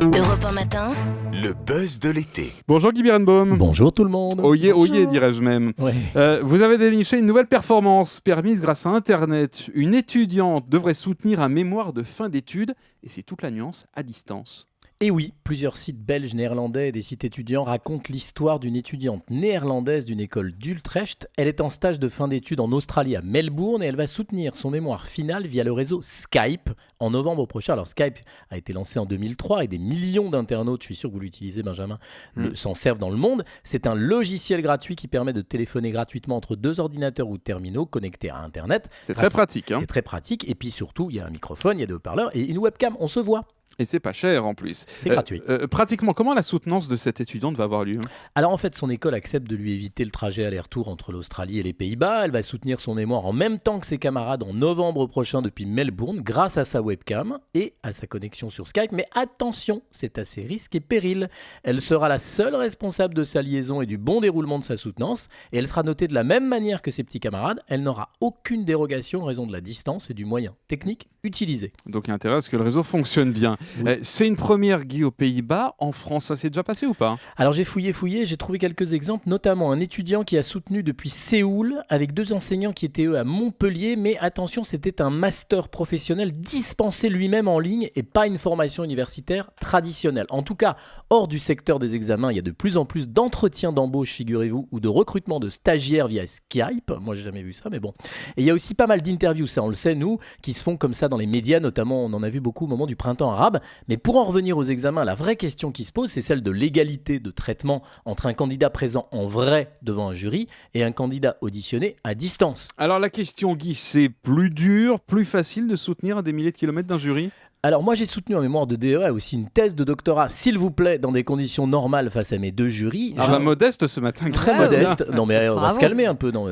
Europe 1 matin. Le buzz de l'été. Bonjour Guy Birenbaum. Bonjour tout le monde. Oyez, dirais-je même. Ouais. Vous avez déniché une nouvelle performance permise grâce à Internet. Une étudiante devrait soutenir un mémoire de fin d'études, et c'est toute la nuance, à distance. Et oui, plusieurs sites belges, néerlandais et des sites étudiants racontent l'histoire d'une étudiante néerlandaise d'une école d'Utrecht. Elle est en stage de fin d'études en Australie à Melbourne et elle va soutenir son mémoire final via le réseau Skype en novembre prochain. Alors Skype a été lancé en 2003 et des millions d'internautes, je suis sûr que vous l'utilisez Benjamin, s'en servent dans le monde. C'est un logiciel gratuit qui permet de téléphoner gratuitement entre deux ordinateurs ou terminaux connectés à Internet. C'est très pratique. C'est très pratique et puis surtout il y a un microphone, il y a des haut-parleurs et une webcam, on se voit. Et c'est pas cher en plus. C'est gratuit. Pratiquement, comment la soutenance de cette étudiante va avoir lieu ? Alors en fait, son école accepte de lui éviter le trajet aller-retour entre l'Australie et les Pays-Bas. Elle va soutenir son mémoire en même temps que ses camarades en novembre prochain depuis Melbourne grâce à sa webcam et à sa connexion sur Skype. Mais attention, c'est à ses risques et périls. Elle sera la seule responsable de sa liaison et du bon déroulement de sa soutenance. Et elle sera notée de la même manière que ses petits camarades. Elle n'aura aucune dérogation en raison de la distance et du moyen technique utilisé. Donc il y a intérêt à ce que le réseau fonctionne bien. Oui. C'est une première, Guy, aux Pays-Bas. En France, ça s'est déjà passé ou pas ? Alors j'ai fouillé, j'ai trouvé quelques exemples, notamment un étudiant qui a soutenu depuis Séoul avec deux enseignants qui étaient eux à Montpellier, mais attention, c'était un master professionnel dispensé lui-même en ligne et pas une formation universitaire traditionnelle. En tout cas, hors du secteur des examens, il y a de plus en plus d'entretiens d'embauche, figurez-vous, ou de recrutement de stagiaires via Skype. Moi, j'ai jamais vu ça, mais bon. Et il y a aussi pas mal d'interviews, ça on le sait, nous, qui se font comme ça dans les médias, notamment on en a vu beaucoup au moment du printemps arabe. Mais pour en revenir aux examens, la vraie question qui se pose, c'est celle de l'égalité de traitement entre un candidat présent en vrai devant un jury et un candidat auditionné à distance. Alors la question, Guy, c'est plus dur, plus facile de soutenir à des milliers de kilomètres d'un jury ? Alors moi j'ai soutenu en mémoire de DEA aussi une thèse de doctorat, s'il vous plaît, dans des conditions normales face à mes deux jurys. Modeste ce matin. Très modeste. Non mais on va se calmer un peu. Non,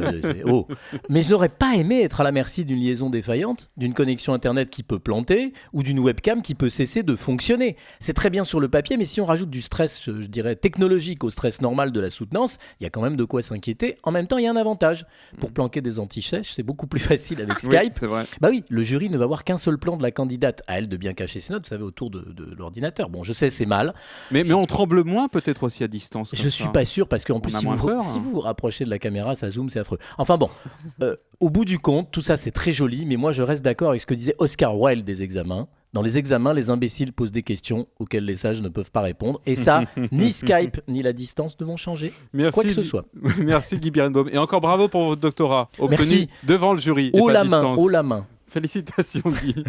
Mais je n'aurais pas aimé être à la merci d'une liaison défaillante, d'une connexion internet qui peut planter ou d'une webcam qui peut cesser de fonctionner. C'est très bien sur le papier, mais si on rajoute du stress, je dirais technologique au stress normal de la soutenance, il y a quand même de quoi s'inquiéter. En même temps, il y a un avantage. Pour planquer des anti-sèches, c'est beaucoup plus facile avec Skype. Oui, c'est vrai. Bah oui, le jury ne va voir qu'un seul plan de la candidate, à elle de bien cacher ses notes, vous savez, autour de l'ordinateur. Bon, je sais, c'est mal. Mais on tremble moins peut-être aussi à distance. Je suis pas sûr, parce qu'en plus, si vous vous rapprochez de la caméra, ça zoome, c'est affreux. Enfin bon, au bout du compte, tout ça c'est très joli, mais moi je reste d'accord avec ce que disait Oscar Wilde des examens. Dans les examens, les imbéciles posent des questions auxquelles les sages ne peuvent pas répondre. Et ça, ni Skype ni la distance ne vont changer. Merci, quoi que ce soit. Merci Guy Birenbaum. Et encore bravo pour votre doctorat obtenu devant le jury. Haut la main. Félicitations Guy.